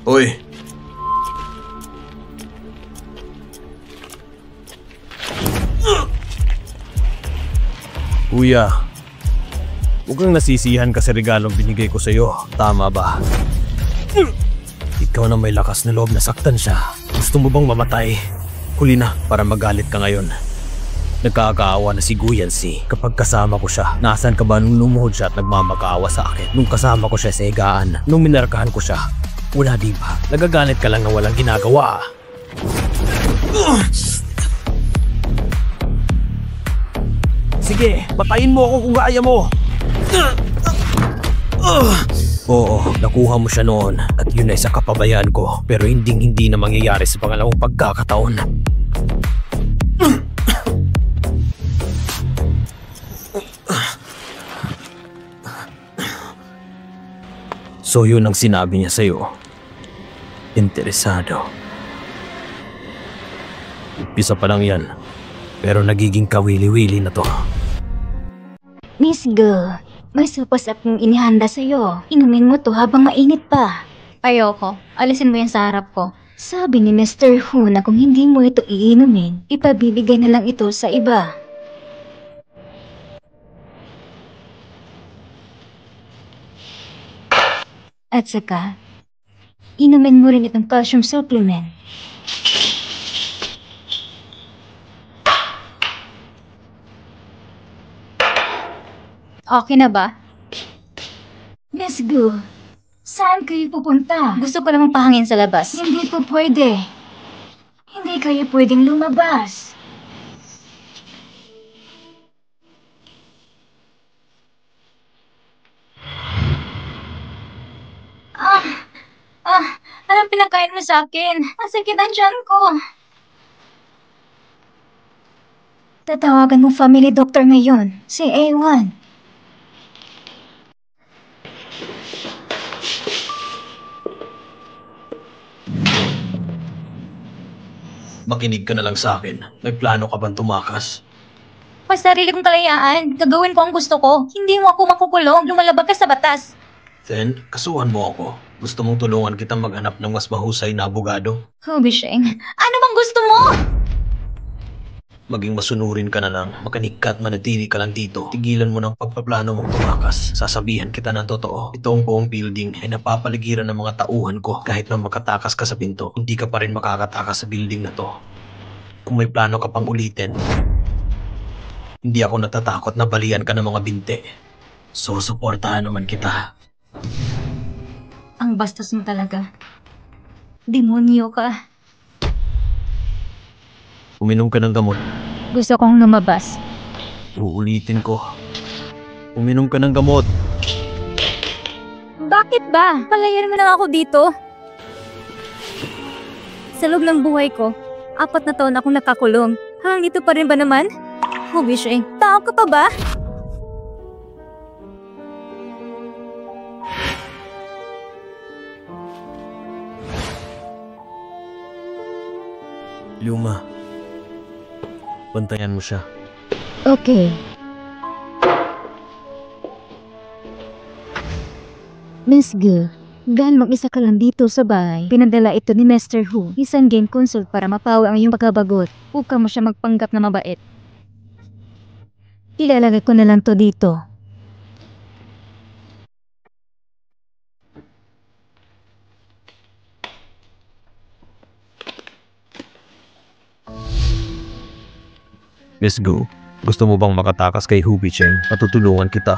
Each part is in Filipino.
Hoy! Kuya, mukhang nasisihan ka sa regalong binigay ko sa'yo. Tama ba? Ikaw na may lakas na loob na saktan siya. Gusto mo bang mamatay? Huli na para magalit ka ngayon. Nagkakaawa na si Guyancy kapag kasama ko siya. Nasaan ka ba nung lumuhod siya at nagmamakaawa sa akin? Nung kasama ko siya sa higaan, nung minarkahan ko siya. Wala di ba? Nagagalit ka lang na walang ginagawa. Sige, patayin mo ako kung kaya mo. Oo, nakuha mo siya noon at yun ay sa kapabayaan ko. Pero hindi na mangyayari sa pangalawang pagkakataon. So yun ang sinabi niya sa'yo. Interesado. Umpisa pa lang yan. Pero nagiging kawili-wili na to. Miss Go, may sopas akong inihanda sa'yo. Inumin mo to habang mainit pa. Ayoko. Alisin mo yan sa harap ko. Sabi ni Mr. Hu na kung hindi mo ito iinumin, ipabibigay na lang ito sa iba. At saka, inumin mo rin itong calcium supplement. Okay na ba? Let's go. Saan kayo pupunta? Gusto ko namang pahangin sa labas. Hindi po pwede. Hindi kayo pwedeng lumabas. Anong pinakain mo sa akin? Ang sakit ang tiyan ko. Tatawagan mo family doctor ngayon, si A1. Makinig ka na lang sa akin. Nagplano ka bang tumakas? May sarili kong kalayaan. Gagawin ko ang gusto ko. Hindi mo ako makukulong. Lumalabag ka sa batas. Then, kasuhan mo ako. Gusto mong tulungan kitang maghanap ng mas mahusay na abogado? Hubisheng, ano bang gusto mo? Maging masunurin ka na lang. Makinig ka at manatili ka lang dito. Tigilan mo ng pagpaplano mong tumakas. Sasabihan kita ng totoo. Ito ang buong building ay napapaligiran ng mga tauhan ko. Kahit na makatakas ka sa pinto, hindi ka pa rin makakatakas sa building na to. Kung may plano ka pang ulitin, hindi ako natatakot na balian ka ng mga binte. So, suportahan naman kita. Ang bastos mo talaga. Demonyo ka. Uminom ka ng gamot. Gusto kong lumabas. Uulitin ko. Uminom ka ng gamot. Bakit ba? Palayan mo na ako dito. Sa loob ng buhay ko, 4 na taon akong nakakulong. Hanggang dito pa rin ba naman? Hubisheng, tao ka pa ba? Luma, bantayan mo siya. Okay. Miss Gu, dahil mag-isa ka lang dito sa bahay, pinadala ito ni Mr. Hu, isang game consult para mapawi ang iyong pagkabagot. Huwag ka mo siya magpanggap na mabait. Ilalagay ko na lang to dito. Miss Gu, gusto mo bang makatakas kay Hubisheng? Matutulungan kita.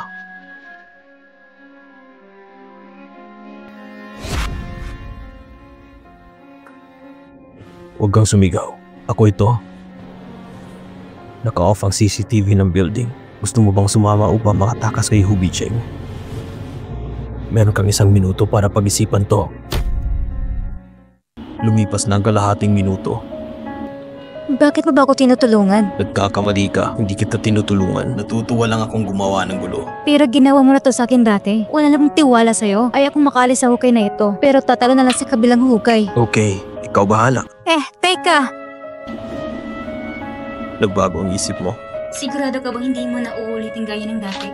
Huwag kang sumigaw. Ako ito. Naka-off ang CCTV ng building. Gusto mo bang sumama upang makatakas kay Hubisheng? Meron kang 1 minuto para pag-isipan to. Lumipas na ang kalahating minuto. Bakit mo ba ako tinutulungan? Nagkakamali ka, hindi kita tinutulungan. Natutuwa lang akong gumawa ng gulo. Pero ginawa mo na to sa akin dati. Wala namang tiwala sa'yo. Ay akong makaalis sa hukay na ito. Pero tatalo na lang sa kabilang hukay. Okay, ikaw bahala. Teka! Nagbago ang isip mo. Sigurado ka bang hindi mo na uulitin gaya ng dati?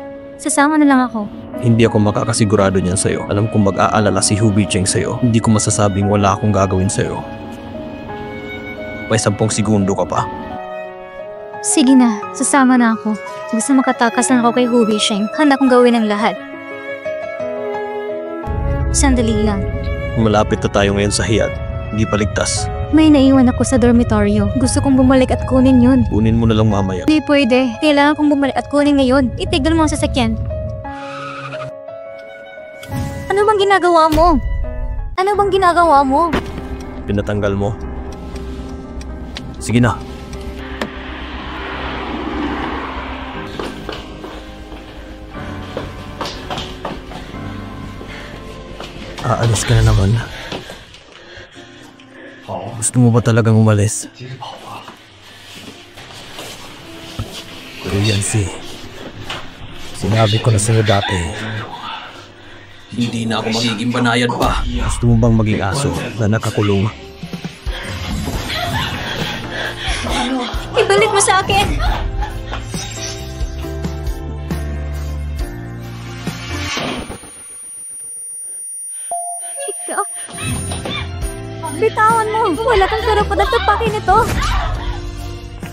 Sasama na lang ako. Hindi ako makakasigurado niyan sa'yo. Alam kong mag-aalala si Hubie Cheng sa'yo. Hindi ko masasabing wala akong gagawin sa'yo. May 10 segundo ka pa. Sige na, sasama na ako. Gusto makatakas na ako kay Hubie Cheng. Handa kong gawin ang lahat. Sandali lang. Malapit na tayo ngayon sa hiyad. Hindi pa ligtas. May naiwan ako sa dormitoryo. Gusto kong bumalik at kunin yun. Kunin mo na lang mamaya. Di pwede. Kailangan kong bumalik at kunin ngayon. Itigil mo ang sasakyan. Ano bang ginagawa mo? Ano bang ginagawa mo? Pinatanggal mo. Sige na. Aalis ka na naman. Gusto mo ba talagang umalis? Pero yan sinabi ko na sa'yo dati. Hindi na ako magiging banayad pa. Gusto mo bang maging aso na nakakulong? Ibalik mo sa akin! Ikaw... Bitawan mo! Wala kang karapatan sa pakin ito!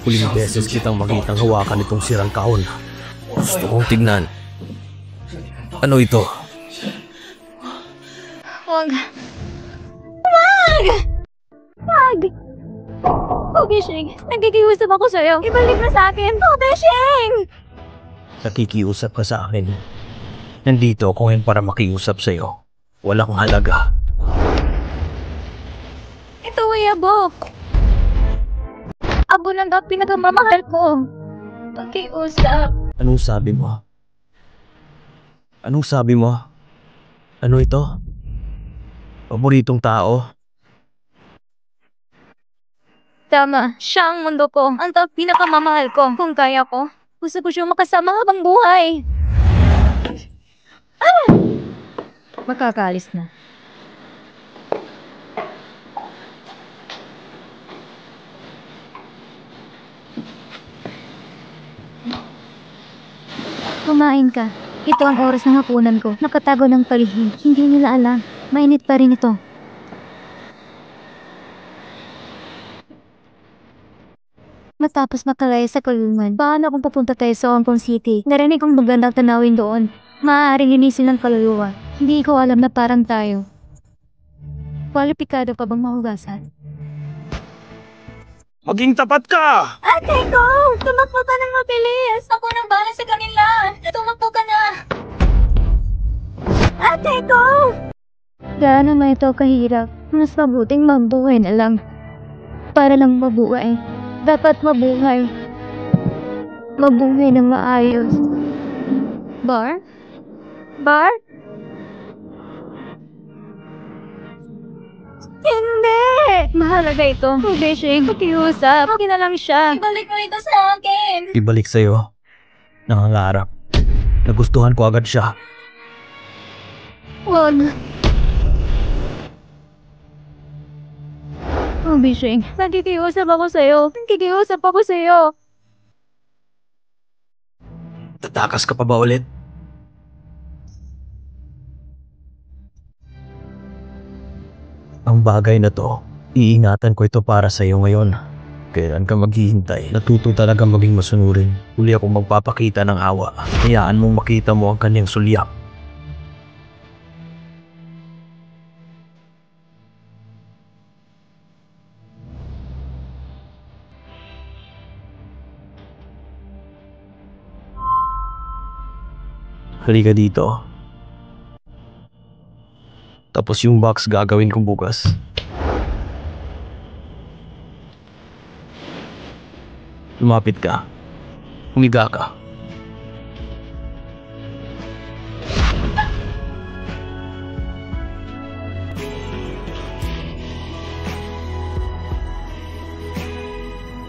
Huling beses kitang makitang hawakan itong sirang kahon. Gusto kong tignan. Ano ito? Wag! Wag! Wag! Besheng, nakikiusap ako sa'yo. Ibalik mo sa akin. Besheng! Nakikiusap ka sa akin. Nandito ako ngayon para makiusap sa'yo. Walang halaga. Ito ay abo. Abo lang ang pinakamamahal ko. Pakiusap. Anong sabi mo? Anong sabi mo? Ano ito? Paboritong tao? Tama, siya ang mundo ko. Ang pinakamamahal ko. Kung kaya ko, gusto ko siyang makasama habang buhay. Makakaalis na. Kumain ka. Ito ang oras ng hapunan ko. Nakatago ng palihim. Hindi nila alam. Mainit pa rin ito. Matapos makalaya sa kulungan, paano kung papunta tayo sa Hong Kong City? Narinig kong magandang tanawin doon. Maaaring linisin ng kaluluwa. Hindi ko alam na parang tayo. Kwalipikado pa bang mahugasan? Maging tapat ka! Ate ko! Tumakbo ka ng mabilis! Ako nang bahala sa kanila! Tumakbo ka na! Ate ko! Gaano na ito kahirap? Mas mabuting mabuhay na lang. Para lang mabuhay. Dapat mabuhay. Mabuhay ng maayos. Bar? Bar? Hindi! Mahalaga ito. Besheng, pakiusap. Okay na lang siya. Ibalik mo ito sa akin. Ibalik sa'yo. Nangangarap. Nagustuhan ko agad siya. Wag. Besheng, nakikiusap ako sa'yo. Nakikiusap ako sa'yo. Tatakas ka pa ba ulit? Ang bagay na to, iingatan ko ito para sa iyo ngayon. Kailan ka maghihintay? Natuto talaga maging masunurin. Huli akong magpapakita ng awa. Hayaan mong makita mo ang kanyang sulyak. Halika dito. Tapos yung box gagawin ko bukas. Lumapit ka. Humiga ka.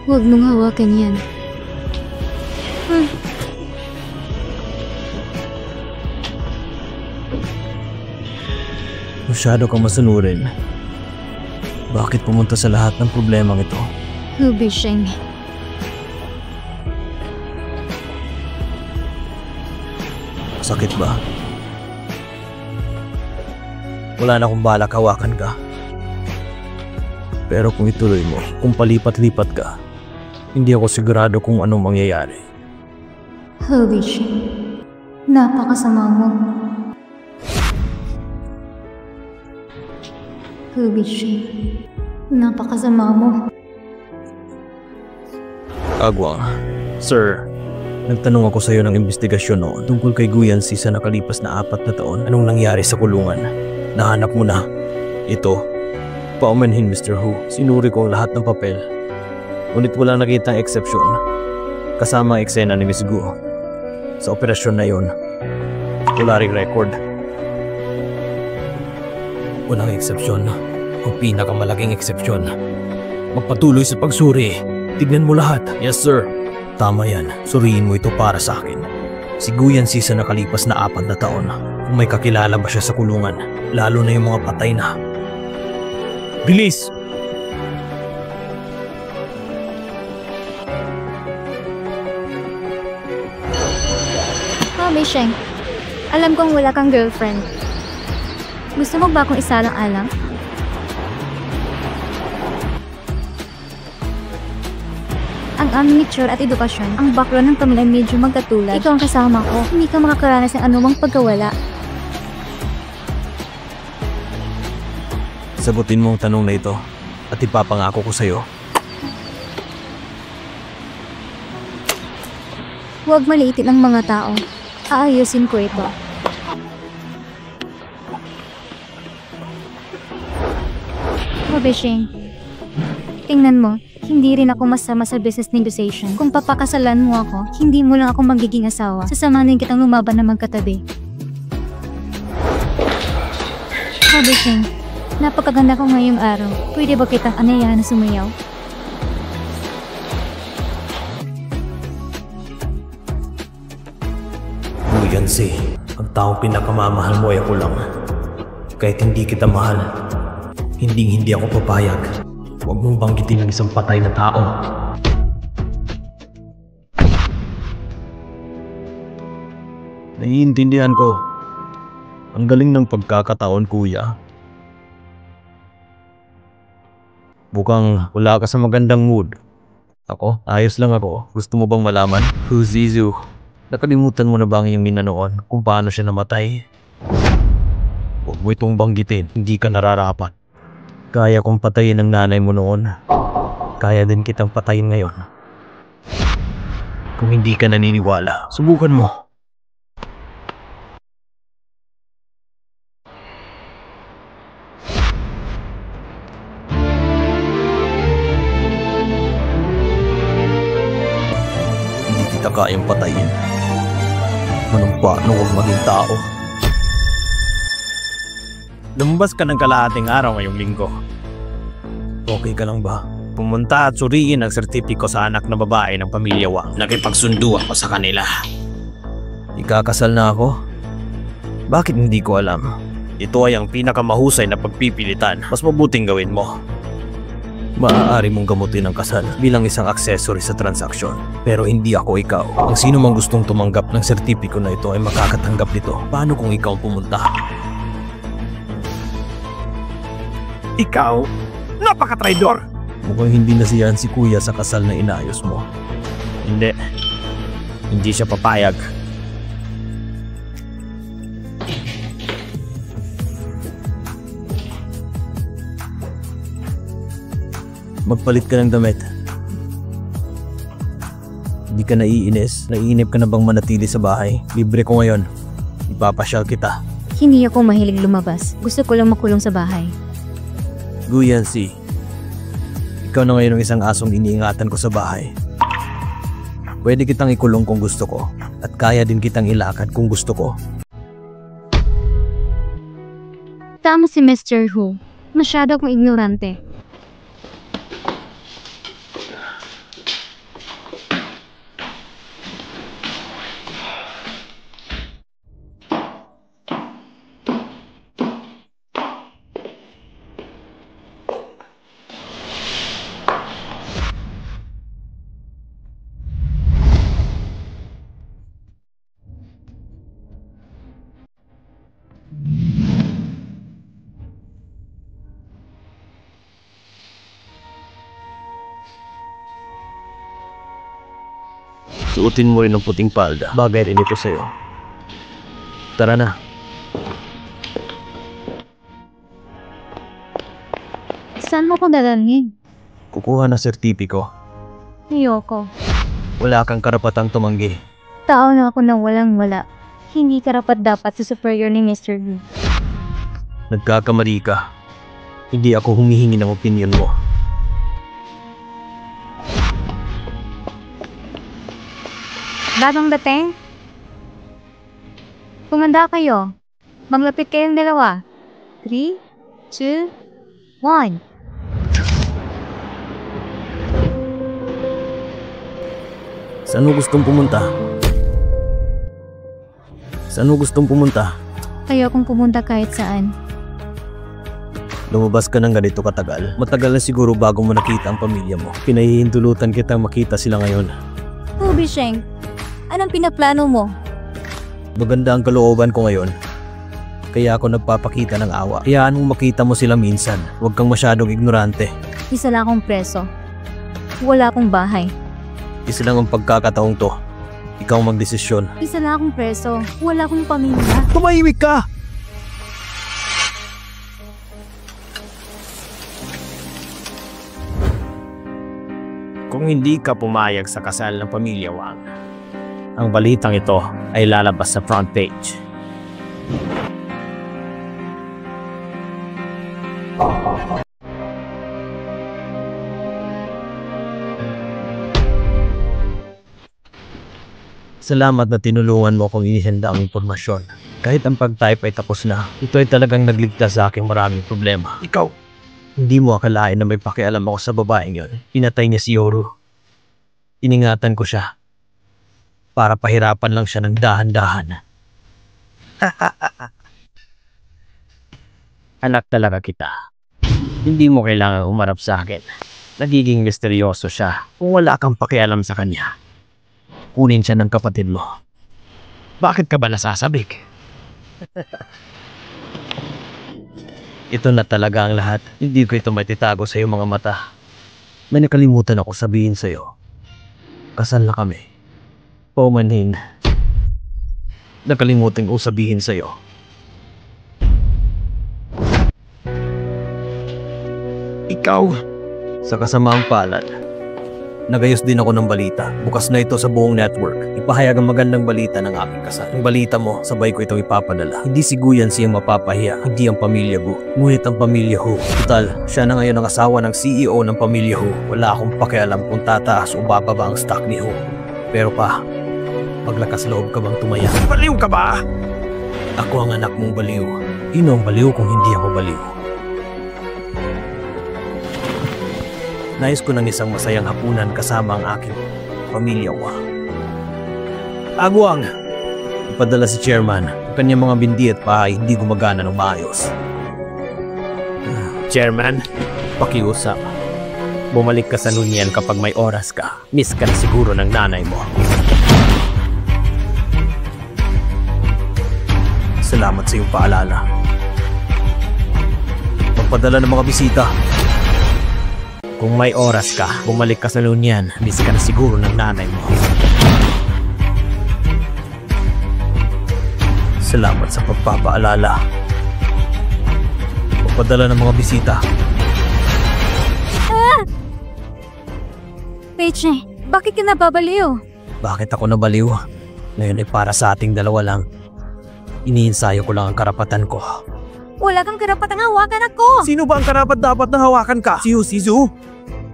Huwag mong hawakan yan. Masyado kang masunurin. Bakit pumunta sa lahat ng problemang ito? Besheng. Masakit ba? Wala na akong balak hawakan ka. Pero kung ituloy mo, kung palipat-lipat ka, hindi ako sigurado kung anong mangyayari. Holy shit. Napakasama mo. Holy shit. Napakasama mo. Agwang, sir, nagtanong ako sa iyo ng investigasyon noon tungkol kay Guyancy sa nakalipas na 4 na taon. Anong nangyari sa kulungan? Nahanap mo na. Ito, paumanhin Mr. Hu. Sinuri ko ang lahat ng papel. Ngunit wala nakitang eksepsyon. Kasama ang eksena ni Miss Gu. Sa operasyon na yon, wala ring record. Walang eksepsyon. Ang pinakamalaking eksepsyon. Magpatuloy sa pagsuri. Tignan mo lahat. Yes, sir. Tama yan. Suriin mo ito para sa akin. Si Guyancy sa nakalipas na 4 na taon. Kung may kakilala ba siya sa kulungan, lalo na yung mga patay na. Bilis! Mami Sheng, alam kong wala kang girlfriend. Gusto mo ba akong isalang-alang? Ang aming itsura at edukasyon, ang background ng pamilya medyo magkatulad. Ikaw ang kasama ko, hindi ka makakaranas ng anumang pagkawala. Sagutin mo ang tanong na ito at ipapangako ko sa'yo. Huwag maliitin ang mga tao. Aayusin ko ito. Mabishing, tingnan mo, hindi rin ako masama sa business negotiation. Kung papakasalan mo ako, hindi mo lang ako magiging asawa. Sasamanin kitang lumaban na magkatabi. Mabishing, napakaganda ko ngayong araw. Pwede ba kitang anayahan na sumayaw? Guyancy, ang taong pinakamamahal mo ay ako lang. Kahit hindi kita mahal, hindi ako papayag. Huwag mong banggitin ng isang patay na tao. Naiintindihan ko. Ang galing ng pagkakataon, kuya. Mukhang wala ka sa magandang mood. Ako, ayos lang ako. Gusto mo bang malaman? Who's Zizu? Nakalimutan mo na ba ang iyong ina noon kung paano siya namatay? Huwag mo itong banggitin, hindi ka nararapat. Kaya kong patayin ang nanay mo noon. Kaya din kitang patayin ngayon. Kung hindi ka naniniwala, subukan mo. Hindi kita kayang patayin. Manumpa na huwag maging tao. Lumabas ka ng kalahating araw ngayong linggo. Okay ka lang ba? Pumunta at suriin ang sertipiko sa anak na babae ng pamilya Wang. Nakipagsundo ako sa kanila. Ikakasal na ako? Bakit hindi ko alam? Ito ay ang pinakamahusay na pagpipilitan. Mas mabuting gawin mo. Maaari mong gamutin ang kasal bilang isang accessory sa transaksyon. Pero hindi ako ikaw. Ang sino mang gustong tumanggap ng sertipiko na ito ay makakatanggap nito. Paano kung ikaw pumunta? Ikaw? Napaka-traidor! Mukhang hindi na siyan si kuya sa kasal na inayos mo. Hindi. Hindi siya papayag. Magpalit ka ng damit. Hindi ka naiinis? Naiinip ka na bang manatili sa bahay? Libre ko ngayon. Ipapasyal kita. Hindi ako mahilig lumabas. Gusto ko lang makulong sa bahay. Guyancy, ikaw na ngayon ang isang asong iniingatan ko sa bahay. Pwede kitang ikulong kung gusto ko at kaya din kitang ilakad kung gusto ko. Tama si Mr. Hu. Masyado akong ignorante. Suotin mo rin ang puting palda. Bagay rin ito sa'yo. Tara na. Saan mo ko dadalhin? Kukuha na sertipiko. Ayoko. Wala kang karapatang tumanggi. Tao na ako nang walang-wala. Hindi karapat dapat sa superior ni Mr. Wu. Nagkakamali ka. Hindi ako humihingi ng opinion mo. Bagong dating? Kumanda kayo. Maglapit kayong dalawa. 3, 2, 1. Saan mo gustong pumunta? Saan mo gustong pumunta? Ayokong pumunta kahit saan. Lumabas ka ng ganito katagal. Matagal na siguro bago mo nakita ang pamilya mo. Pinahihintulutan kitang makita sila ngayon. Ubi Sheng, anong pinaplano mo? Maganda ang kalooban ko ngayon. Kaya ako nagpapakita ng awa. Hayaan mong makita mo sila minsan. Huwag kang masyadong ignorante. Isa lang akong preso. Wala akong bahay. Isa lang ang pagkakataong to. Ikaw magdesisyon. Isa lang akong preso. Wala akong pamilya. Tumahimik ka! Kung hindi ka pumayag sa kasal ng pamilya Wang, ang balitang ito ay lalabas sa front page. Salamat na tinulungan mo akong inihanda ang impormasyon. Kahit ang pag-type ay tapos na, ito ay talagang nagligtas sa aking maraming problema. Ikaw, hindi mo akalain na may pakialam ako sa babaeng yon. Pinatay niya si Yoru. Iningatan ko siya. Para pahirapan lang siya ng dahan-dahan. Anak talaga kita. Hindi mo kailangan umarap sa akin. Nagiging misteryoso siya kung wala kang pakialam sa kanya. Kunin siya ng kapatid mo. Bakit ka ba nasasabik? Ito na talaga ang lahat. Hindi ko ito matitago sa iyong mga mata. May nakalimutan ako sabihin sa iyo. Kasal na kami. Paumanhin. Nakalimutan ko sabihin sa iyo. Ikaw, Sa kasamaang palad, nagayos din ako ng balita. Bukas na ito sa buong network. Ipahayag ang magandang balita ng aking kasal. Ang balita mo, sabay ko itong ipapadala. Hindi si Guyan siyang mapapahiya, hindi ang pamilya Gu. Ngunit ang pamilya Hu. Total, siya na ngayon ang asawa ng CEO ng pamilya Hu. Wala akong pakialam kung tataas o bababa ang stock ni Hu. Pero pa, maglakas loob ka bang tumaya? baliw ka ba? Ako ang anak mong baliw. Sino ang baliw kung hindi ako baliw? Nais ko ng isang masayang hapunan kasama ang aking pamilya Wa. Agwang! Ipadala si chairman. Ang kanyang mga bindi at pahay hindi gumagana ng maayos. Chairman, pakiusap. Bumalik ka sa Nunyan kapag may oras ka. Miss ka na siguro ng nanay mo. Salamat sa iyong paalala. Magpadala ng mga bisita. Kung may oras ka, bumalik ka sa Nunyan. Miss ka na siguro ng nanay mo. Salamat sa pagpapaalala. Magpadala ng mga bisita. Peche, bakit ka nababaliw? Bakit ako nabaliw? Ngayon ay para sa ating dalawa lang. Iniinsayo ko lang ang karapatan ko. Wala kang karapatang hawakan ako! Sino ba ang karapat dapat na hawakan ka? Si Zu?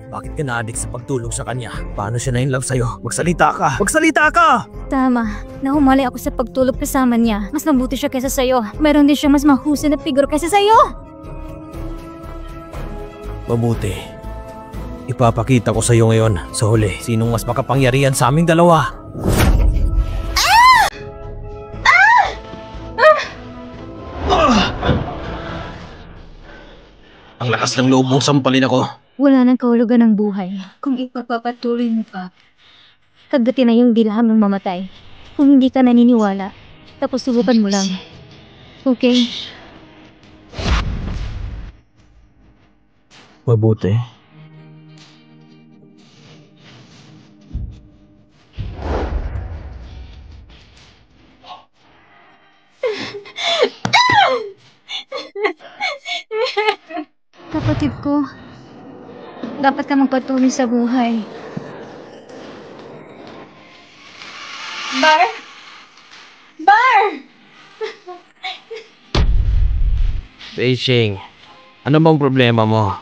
Bakit ka na-addict sa pagtulong sa kanya? Paano siya na-in love sa'yo? Magsalita ka! Magsalita ka! Tama, nahumali ako sa pagtulog kasama niya. Mas mabuti siya kaysa sa'yo. Meron din siya mas mahusay na figure kaysa sa'yo! Mabuti. Ipapakita ko sa'yo ngayon sa huli. Sinong mas makapangyarihan sa aming dalawa? Ang lakas ng loob mong sampalin ako. Wala nang kahulugan ng buhay. Kung ipagpapatuloy mo pa, kagatin na yung dilaham ng mamatay. Kung hindi ka naniniwala, tapos subukan mo lang. Okay? Mabuti. Kapatid ko, dapat ka magpatuloy sa buhay. Bar! Bar! Beijing, ano bang problema mo?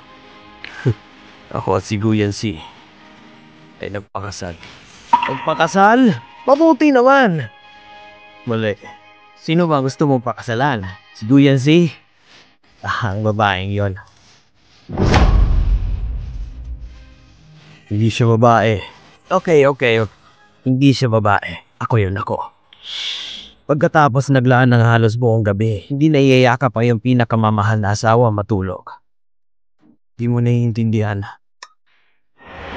Ako at si Guyan Si ay nagpakasal. Pagpakasal? Mabuti naman. Mali. Sino ba gusto mong pakasalan? Si Guyan Si? Ang babaeng yon. Hindi siya babae. Okay. Hindi siya babae. Ako yun ako. Pagkatapos naglaan ng halos buong gabi, hindi naiyayakap ang iyong pinakamamahal na asawa matulog. Di mo naiintindihan.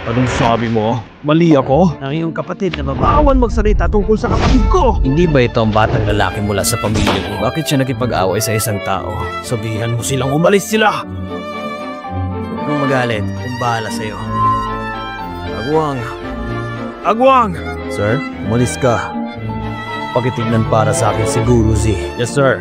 Anong sabi mo? Mali ako? Ang iyong kapatid na babawan magsalita tungkol sa kapatid ko. Hindi ba ito ang batang lalaki mula sa pamilya ko? Bakit siya nakipag-away sa isang tao? Sabihan mo silang umalis sila! Kung magalit, kung bahala sa'yo. Agwang! Agwang! Sir, umalis ka. Pakitignan para sa akin si Guru Z. Yes, sir.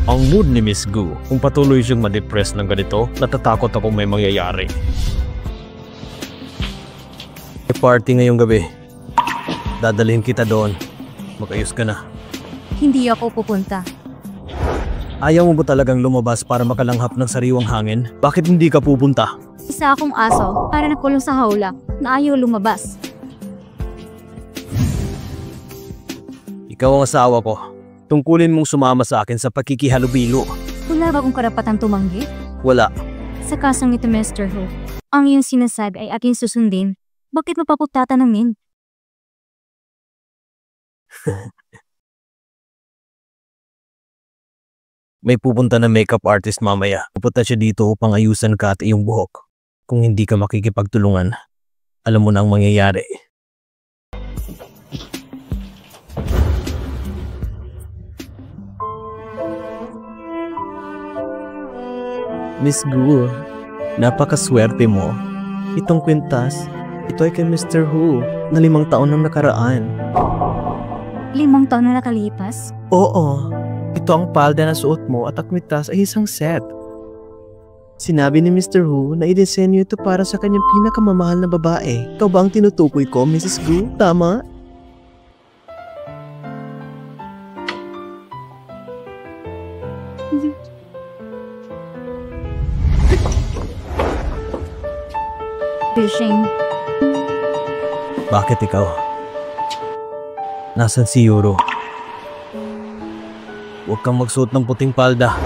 Ang mood ni Miss Gu, kung patuloy siyang ma-depress ng ganito, natatakot akong may mangyayari. May party ngayong gabi. Dadalhin kita doon. Mag-ayos ka na. Hindi ako pupunta. Ayaw mo ba talagang lumabas para makalanghap ng sariwang hangin? Bakit hindi ka pupunta? Isa akong aso para nakulong sa hawla na ayaw lumabas. Ikaw ang asawa ko. Tungkulin mong sumama sa akin sa pakikihalubilo. Wala ba akong karapatang tumanggi? Wala. Sa kasong ito, Mr. Hu, ang iyong sinasabi ay aking susundin. Bakit mo pa po tatanungin? May pupunta na makeup artist mamaya. Pupunta siya dito upang ayusan ka at iyong buhok. Kung hindi ka makikipagtulungan, alam mo na ang mangyayari. Miss Gu, napakaswerte mo. Itong kwintas, ito ay kay Mr. Hu na 5 taon nang nakaraan. 5 taon na nakalipas? Oo, ito ang palda na suot mo at ang kwintas ay isang set. Sinabi ni Mr. Hu na idisenyo ito para sa kanyang pinakamamahal na babae. Ikaw ba ang tinutukoy ko, Mrs. Gu? Tama? Fishing. Bakit ikaw? Nasaan si Yuro? Huwag kang magsuot ng puting palda.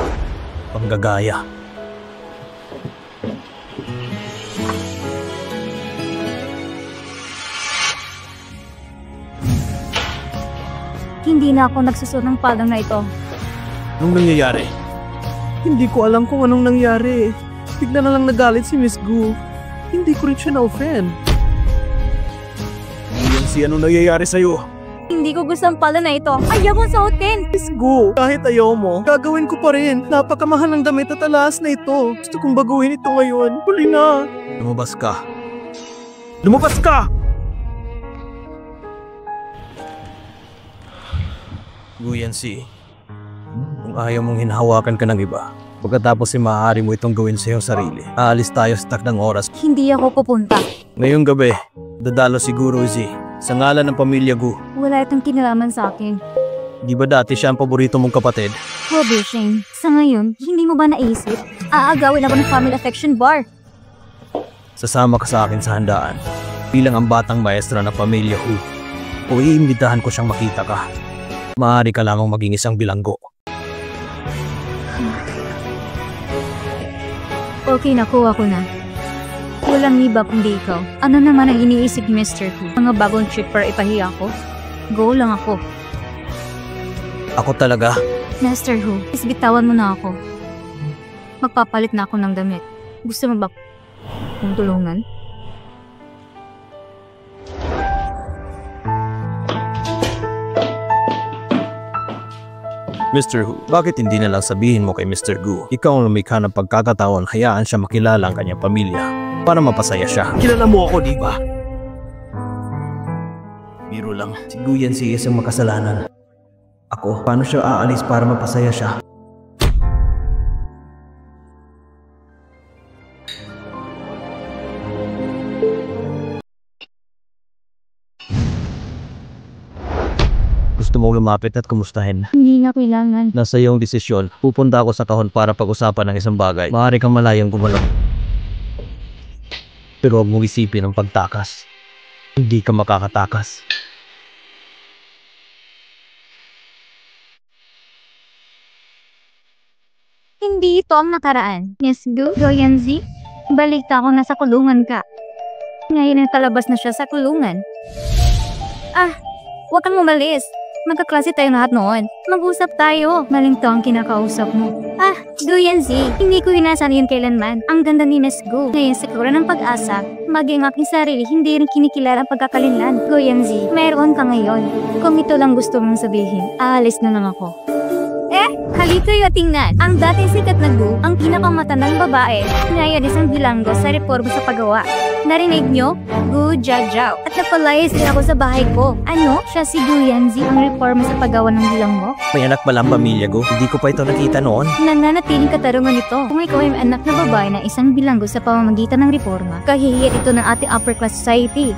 Panggagaya. Hindi na ako nagsusunod ng palang na ito. Anong nangyayari? Hindi ko alam kung anong nangyari. Bigla na lang nagalit si Miss Gu. Hindi ko rin siya na-offend. Si anong nangyayari sa'yo? Hindi ko gusto ang pala na ito. Ayaw mong suotin! Miss Gu, kahit ayaw mo, gagawin ko pa rin. Napakamahal ng damit at alas na ito. Gusto kong baguhin ito ngayon. Huli na. Lumabas ka. Lumabas ka! Guyan Si, kung ayaw mong hinahawakan ka ng iba, pagkatapos ay maaari mo itong gawin sa iyong sarili. Aalis tayo sa takdang oras. Hindi ako pupunta. Ngayong gabi, dadalo si Guru Z sa ngalan ng pamilya Gu. Wala itong kinalaman sa akin. Di ba dati siya ang paborito mong kapatid? Hobby Shane, sa ngayon, hindi mo ba naisip? Aagawin ako ng family affection bar. Sasama ka sa akin sa handaan bilang ang batang maestra ng pamilya Hu. O iimbitahan ko siyang makita ka. Maaari ka lamang maging isang bilanggo. Okay, nakuha ko na. Walang iba kundi ikaw. Ano naman ang iniisip ni Mr. Hu? Mga bagong trip para ipahiya ako? Go lang ako. Ako talaga? Mr. Hu, isbitawan mo na ako. Magpapalit na ako ng damit. Gusto mo ba kung tulungan? Mr. Hu, bakit hindi na lang sabihin mo kay Mr. Gu? Ikaw ang lumikha ng pagkakataon, hayaan siya makilala ang kanyang pamilya para mapasaya siya. Kilala mo ako, di ba? Biro lang. Si Guyan Si isang makasalanan. Ako, paano siya aalis para mapasaya siya? Gusto mo lumapit at kumustahin? Hindi na kailangan. Nasa iyong desisyon, pupunta ako sa kahon para pag-usapan ng isang bagay. Maaari kang malayang gumalaw. Pero huwag mong isipin ang pagtakas. Hindi ka makakatakas. Hindi ito ang nakaraan. Yes, Go Yanzi. Balita ko nasa kulungan ka. Ngayon ay talabas na siya sa kulungan. Huwag kang umalis. Magkaklase tayo lahat noon. Mag-usap tayo. Maling to ang kinakausap mo. Go Yanzi. Hindi ko inasahan yun kailanman. Ang ganda ni Miss Go. Ngayon sa kura ng pag-asa, maging aking sarili, hindi rin kinikilala ang pagkakalinlan. Go Yanzi, meron ka ngayon. Kung ito lang gusto mong sabihin, aalis na lang ako. Halika kayo tingnan. Ang dating sikat na Gu, ang pinakamatandang babae, ngayon isang bilanggo sa reforma sa paggawa. Narinig nyo? Gu Jiajiao. At napalayas din ako sa bahay ko. Ano? Siya si Gu Yanzi, ang reforma sa paggawa ng bilanggo? May anak ba lang pamilya ko? Hindi ko pa ito nakita noon. Nananatiling katarungan ito. Kung ikaw ay anak na babae na isang bilanggo sa pamamagitan ng reforma, kahihiyat ito ng ating upper class society.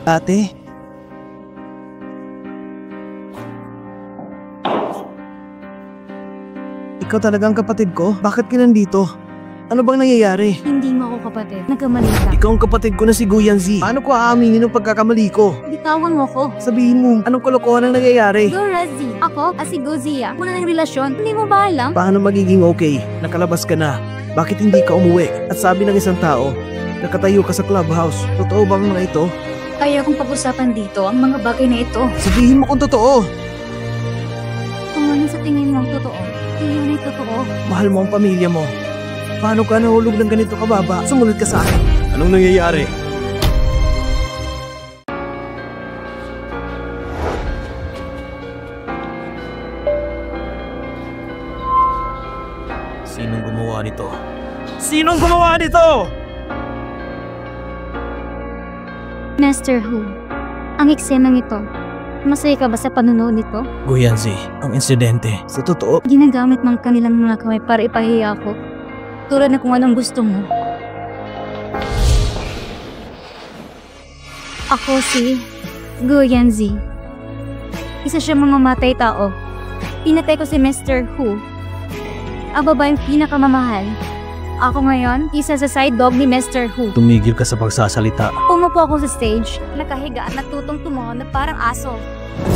Ate? Ikaw talagang kapatid ko? Bakit ka nandito? Ano bang nangyayari? Hindi mo ako kapatid. Nagkamali ka. Ikaw ang kapatid ko na si Gu Yanzi. Paano ko aaminin ang pagkakamali ko? Bitawan mo ko. Sabihin mo, anong kalokohan ang nangyayari? Go Razi. Ako, si Go Zia. Muna ng relasyon. Hindi mo ba alam? Paano magiging okay? Nakalabas ka na. Bakit hindi ka umuwi? At sabi ng isang tao, nakatayo ka sa clubhouse. Totoo bang mga ito? Kaya kong pag-usapan dito ang mga bagay na ito. Sabihin mo kung totoo. Kung ano sa tingin mong totoo, iyon ay totoo. Mahal mo ang pamilya mo. Paano ka nahulog ng ganito kababa? Sumunod ka sa akin. Anong nangyayari? Sinong gumawa nito? Sinong gumawa nito? Master Hu, ang eksenang ito, masaya ka ba sa panunood nito? Gu Yanzi, ang insidente. Sa totoo, Ginagamit ng kanilang mga kamay para ipahiya ako. Tulad na kung anong gusto mo. Ako si Gu Yanzi. Isa siyang mamamatay tao. Pinatay ko si Mr. Hu. Ang babaeng pinakamamahal. Ako ngayon, isa sa side dog ni Mr. Hu. tumigil ka sa pagsasalita. Umupo ako sa stage, nakahiga at natutong tumongo na parang aso.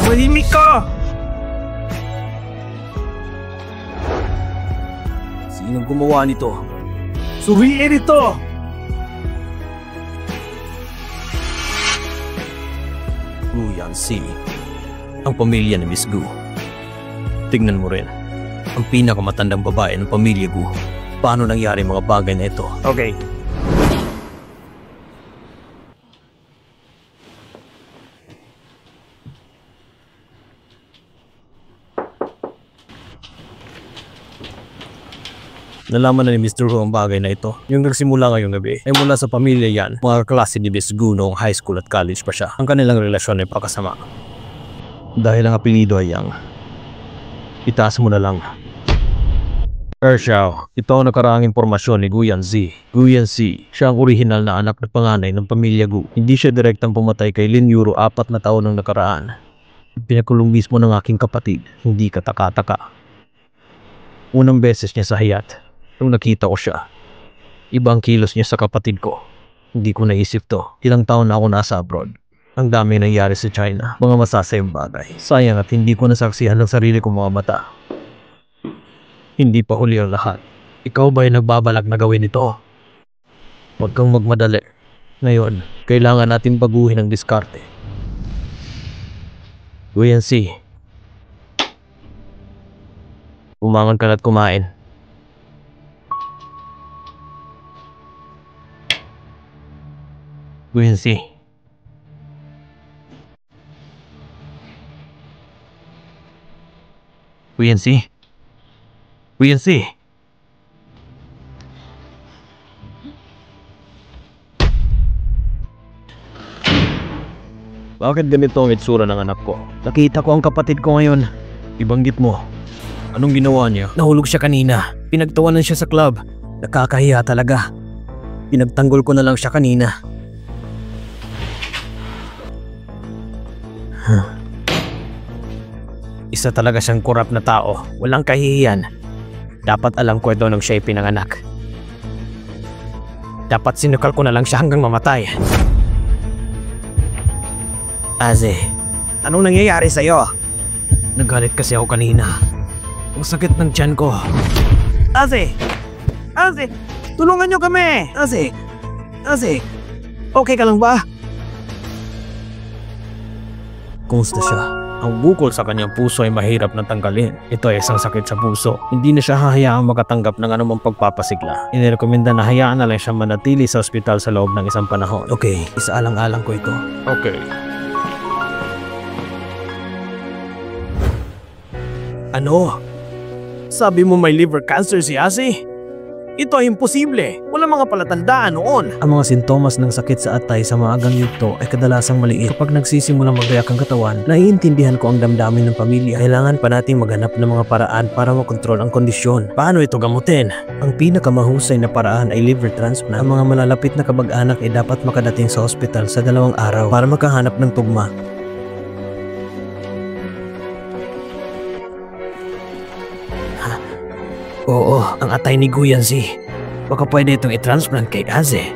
Mahimik ka! Sinong gumawa nito? Suriin ito! Gu Yanzi, ang pamilya ni Miss Gu. Tignan mo rin, ang pinakamatandang babae ng pamilya Gu. Paano nangyari mga bagay na ito? Okay. Nalaman na ni Mr. Hu ang bagay na ito. Yung nagsimula ngayong gabi ay mula sa pamilya yan, mga klase ni Miss Gu noong high school at college pa siya. Ang kanilang relasyon ay pakasama. Dahil ang apelido ay Yang, itaas mo na lang. Xiao, ito ang nakaraang impormasyon ni Gu Yanzi. Gu Yanzi, siya ang orihinal na anak at panganay ng pamilya Gu. Hindi siya direktang pumatay kay Lin Yuro 4 na taon ng nakaraan. Pinakulong mismo ng aking kapatid, hindi kataka-taka. Unang beses niya sa hayat, nung nakita ko siya. Ibang kilos niya sa kapatid ko. Hindi ko naisip to. Ilang taon na ako nasa abroad. Ang dami nangyari sa China, mga masasayang bagay. Sayang at hindi ko nasaksihan ng sarili kong mga mata. Hindi pa huli ang lahat. Ikaw ba ay nagbabalak na gawin ito? Huwag kang magmadali. Ngayon, kailangan natin baguhin ang diskarte. Gu Yanzi, umangon ka na't kumain. Gu Yanzi, Kuyansi? Kuyansi? Bakit ganito ang itsura ng anak ko? Nakita ko ang kapatid ko ngayon. Ibanggit mo. Anong ginawa niya? Nahulog siya kanina. Pinagtawanan siya sa club. Nakakahiya talaga. Pinagtanggol ko na lang siya kanina. Isa talaga siyang korap na tao. Walang kahihiyan. Dapat alam ko ito nung siya'y pinanganak. Dapat sinukal ko na lang siya hanggang mamatay. Aze, anong nangyayari sa'yo? Nagalit kasi ako kanina. Ang sakit ng tiyan ko. Aze! Aze! Tulungan niyo kami! Aze! Aze! Okay ka lang ba? Kumusta siya? Ang bukol sa kanyang puso ay mahirap na tanggalin. Ito ay isang sakit sa puso. Hindi na siya hahayaang makatanggap ng anumang pagpapasigla. Inirekomenda na hayaan na lang siya manatili sa ospital sa loob ng isang panahon. Okay, isaalang-alang ko ito. Okay. Ano? Sabi mo may liver cancer si Aze? Ito ay imposible. Wala mga palatandaan noon. Ang mga sintomas ng sakit sa atay sa maagang yugto ay kadalasang maliit. Kapag nagsisimulang magreak ang katawan, naiintindihan ko ang damdamin ng pamilya. Kailangan pa nating maghanap ng mga paraan para makontrol ang kondisyon. Paano ito gamutin? Ang pinakamahusay na paraan ay liver transplant. Ang mga malalapit na kamag-anak ay dapat makadating sa ospital sa 2 araw para makahanap ng tugma. Oo, ang atay ni Guyansi. Baka pwede itong i-transplant kay Aze.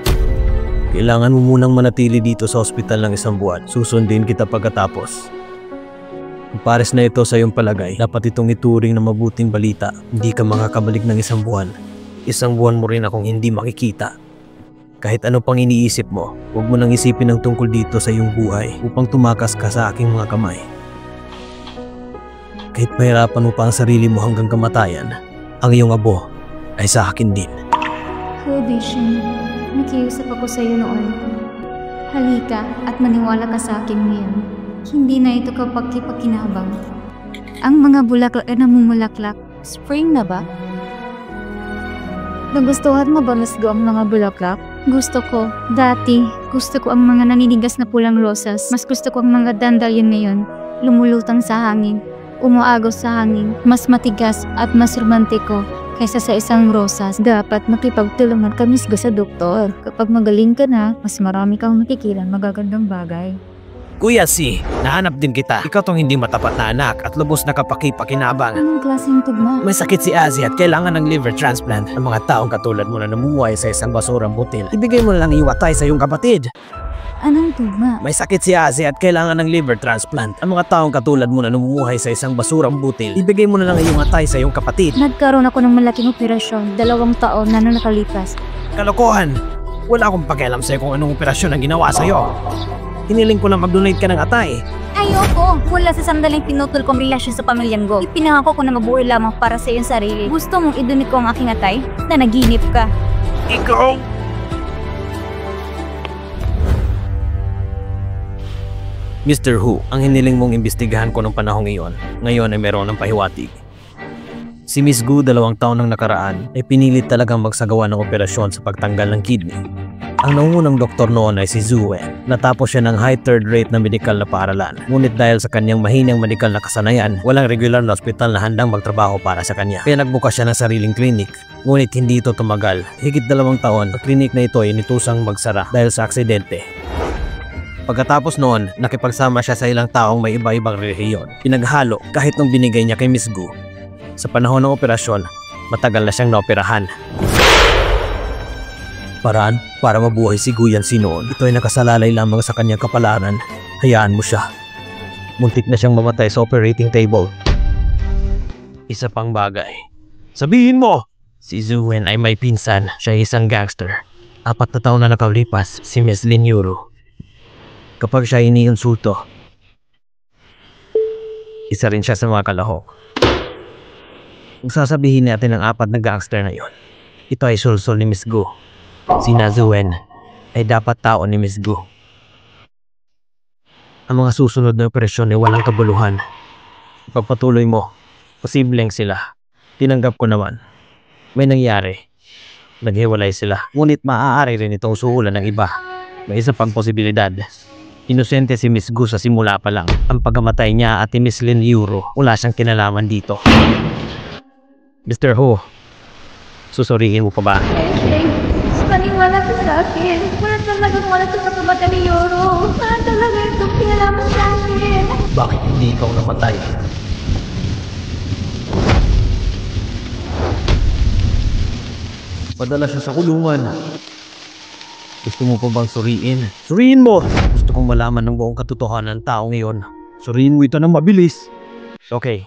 Kailangan mo munang manatili dito sa ospital ng 1 buwan. Susundin kita pagkatapos. Kung pares na ito sa iyong palagay, dapat itong ituring na mabuting balita. Hindi ka makakabalik ng 1 buwan. 1 buwan mo rin akong hindi makikita. Kahit ano pang iniisip mo, huwag mo nang isipin ang tungkol dito sa iyong buhay upang tumakas ka sa aking mga kamay. Kahit mahirapan mo pa ang sarili mo hanggang kamatayan, ang iyong abo ay sa akin din. Vision, nakiusap ako sa iyo noon. Halika at maniwala ka sa akin ngayon. Hindi na ito kapag-kipakinabang. Ang mga bulaklak ay namumulaklak. Spring na ba? Nagustuhan mo ba, Miss Go, ang mga bulaklak? Gusto ko. Dati, gusto ko ang mga naninigas na pulang rosas. Mas gusto ko ang mga dandelion ngayon. Lumulutang sa hangin. Umuagos sa hangin, mas matigas at mas romantiko kaysa sa isang rosas. Dapat makipagtulungan ka mismo sa doktor. Kapag magaling ka na, mas marami kang makikilang magagandang bagay. Kuya Si, nahanap din kita. Ikaw tong hindi matapat na anak at lubos na kapaki-pakinabang. Anong klaseng tugma? May sakit si Aze at kailangan ng liver transplant. Ang mga taong katulad mo na namumuhay sa isang basurang butil, ibigay mo na lang iwatay sa iyong kapatid. Anong tugma? May sakit si Aze at kailangan ng liver transplant. Ang mga taong katulad mo na namumuhay sa isang basurang butil, ibigay mo na lang iyong atay sa iyong kapatid. Nagkaroon ako ng malaking operasyon 2 taon na nakalipas. Kalokohan! Wala akong pakialam sa'yo kung anong operasyon ang ginawa sa'yo. Hiniling ko na mag-donate ka ng atay. Ayoko! Mula sa sandaling pinutol kong relasyon sa pamilyang Go, ipinangako ko na mabuhay lamang para sa iyong sarili. Gusto mong idunit ko ang aking atay? Nanaginip ka. Ikaw! Mr. Hu, ang hiniling mong imbestigahan ko ng panahong iyon, ngayon ay meron ng pahiwatig. Si Miss Gu 2 taon nang nakaraan ay pinilit talagang magsagawa ng operasyon sa pagtanggal ng kidney. Ang nangungunang doktor noon ay si Zhu Wen. Natapos siya ng high third rate na medikal na paaralan. Ngunit dahil sa kanyang mahinang medikal na kasanayan, walang regular na ospital na handang magtrabaho para sa kanya. Kaya nagbukas siya ng sariling klinik. Ngunit hindi ito tumagal. Higit 2 taon, ang klinik na ito ay nitusang magsara dahil sa aksidente. Pagkatapos noon, nakipagsama siya sa ilang taong may iba-ibang relihiyon. Pinaghalo kahit nung binigay niya kay Miss Gu. Sa panahon ng operasyon, matagal na siyang naoperahan. Paraan para mabuhay si Guyansi noon. Ito ay nakasalalay lamang sa kanyang kapalaran. Hayaan mo siya. Muntik na siyang mamatay sa operating table. Isa pang bagay. Sabihin mo! Si Zhu Wen ay may pinsan. Siya ay isang gangster. 4 na taon na nakalipas, si Miss Lin Yuru. Kapag siya iniinsulto, isa rin siya sa mga kalahok. Kung sasabihin natin ang 4 na gangster na yon, ito ay sulsol ni Miss Gu. Si Zhu Wen ay dapat tao ni Miss Gu. Ang mga susunod na operasyon ay walang kabuluhan. Pagpatuloy mo, Posibleng sila. Tinanggap ko naman. May nangyari. Naghiwalay sila. Ngunit maaari rin itong suhulan ng iba. May isa pang posibilidad. Inosente si Miss Gu sa simula pa lang. Ang pagkamatay niya at ni Miss Lin Yuro, wala siyang kinalaman dito. Mr. Ho, susuriin mo pa ba? Paniwala ka sa akin. Wala talagang wala sa pagkamatay ni Yoro. Wala talaga itong pinalaman sa akin. Bakit hindi ikaw namatay? Padala siya sa kulungan. Gusto mo pa bang suriin? Suriin mo! Gusto kong malaman ng buong katotohanan ng tao ngayon. Suriin mo ito ng mabilis. Okay.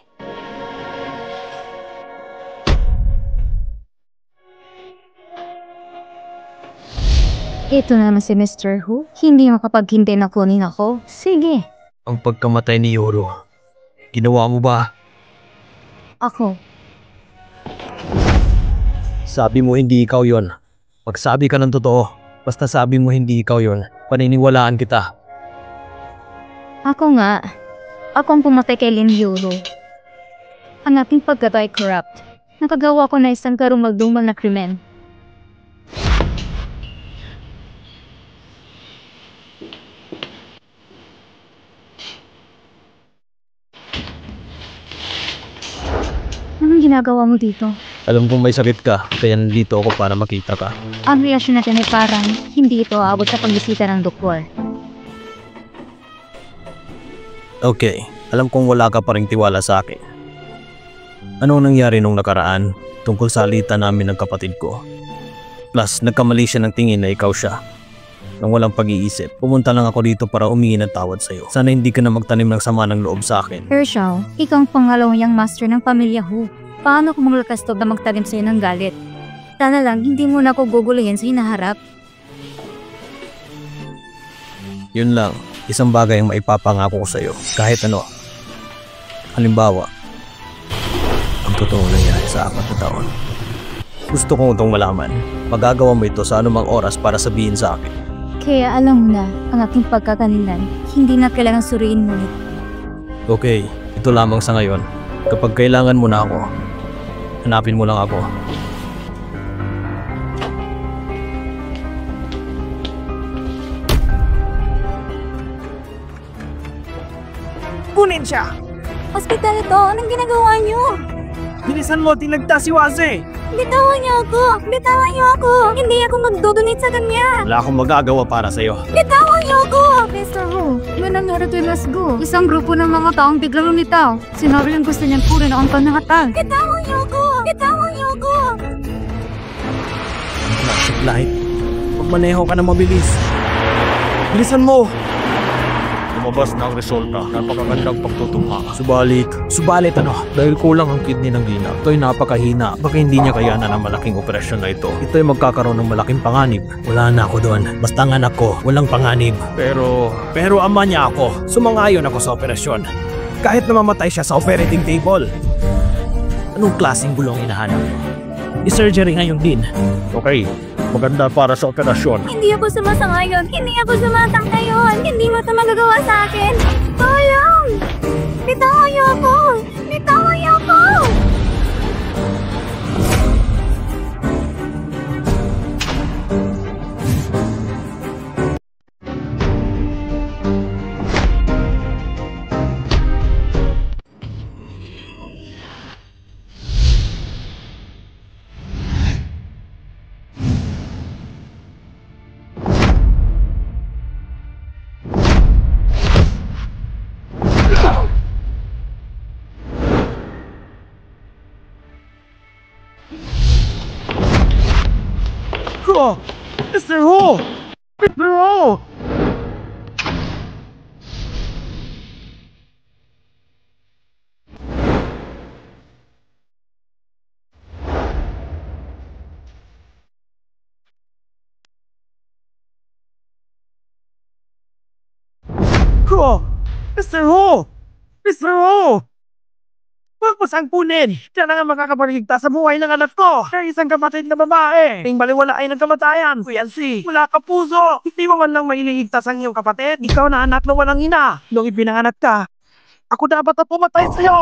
Ito naman si Mr. Hu. Hindi makapaghintay na kunin ako. Sige. Ang pagkamatay ni Yoro, ginawa mo ba? Ako. Sabi mo hindi ikaw yon. Magsabi ka ng totoo. Basta sabi mo hindi ikaw yon, paniniwalaan kita. Ako nga. Ako ang pumatay kay Lin Yuro. Ang aking pagkatay corrupt. Nakagawa ko na isang karumagdumal na krimen. Anong ginagawa mo dito? Alam kong may sakit ka, kaya nandito ako para makita ka. Ang relasyon natin ay parang hindi ito aabot sa pagbisita ng doktor. Okay, alam kong wala ka pa ring tiwala sa akin. Anong nangyari nung nakaraan tungkol sa alitan namin ng kapatid ko? Plus, nagkamali siya ng tingin na ikaw siya. Nang walang pag-iisip, pumunta lang ako dito para humingi ng tawad sa'yo. Sana hindi ka na magtanim ng sama ng loob sa akin. Hershel, ikaw ang pangalawang master ng pamilya Hu. Paano kung maglakas loob na magtanim sa'yo ng galit? Sana lang, hindi mo na ako guguluhin sa hinaharap. Yun lang, isang bagay ang maipapangako ko sa'yo. Kahit ano. Halimbawa, ang totoo nangyari sa 4 na taon. Gusto kong itong malaman. Magagawa mo ito sa anumang oras para sabihin sa akin. Kaya alam mo na, ang aking pagkakanilan, hindi na kailangang suriin ngunit. Okay, ito lamang sa ngayon. Kapag kailangan mo na ako, hanapin mo lang ako. Kunin siya! Hospital ito, anong ginagawa niyo? Bilisan mo, tinagtas si Waze! Bitawan niyo ako! Bitawan niyo ako! Hindi ako magdodonate sa kanya! Wala akong magagawa para sa'yo. Bitawan niyo ako! Mr. Hu, may nangyari kay Miss Gu. Isang grupo ng mga taong biglang lumitaw. Sinabi yung gusto niyang kunin ang panahatan. Bitawan niyo ako! Bitawan niyo ako! Flashing light. Magmaneho ka na mabilis. Bilisan mo! Lumabas na ang resulta. Napakagandang pagtutungha. Subalit ano? Dahil kulang ang kidney ng Lina. Ito'y napakahina. Baka hindi niya kayanan ang malaking operasyon na ito. Ito'y magkakaroon ng malaking panganib. Wala na ako doon. Basta ang anak ko, walang panganib. Pero ama niya ako. Sumangayon ako sa operasyon. Kahit na mamatay siya sa operating table. Anong klaseng gulong hinahanap mo? I-surgery ngayon din. Okay. Maganda para sa operasyon. Hindi ako sumasangayon! Hindi ako sumasang-ayon! Hindi mo ito magagawa sa akin! Tulong! Bitawan niyo ako! Bitawan niyo ako! Oh! Mr. Ho! Mr. Ho! Oh! Mr. Ho! Mr. Ho! Huwag mo sangkunin! Siya na nga makakapaligtas sa buhay ng anak ko! Siya isang kapatid na babae! Ting baliwala ay ng kamatayan! Kuya C, wala ka puso! Hindi mo man lang mailigtas ang iyong kapatid! Ikaw na anak na walang ina! Nung ipinanganak ka, ako dapat na pumatay sa'yo!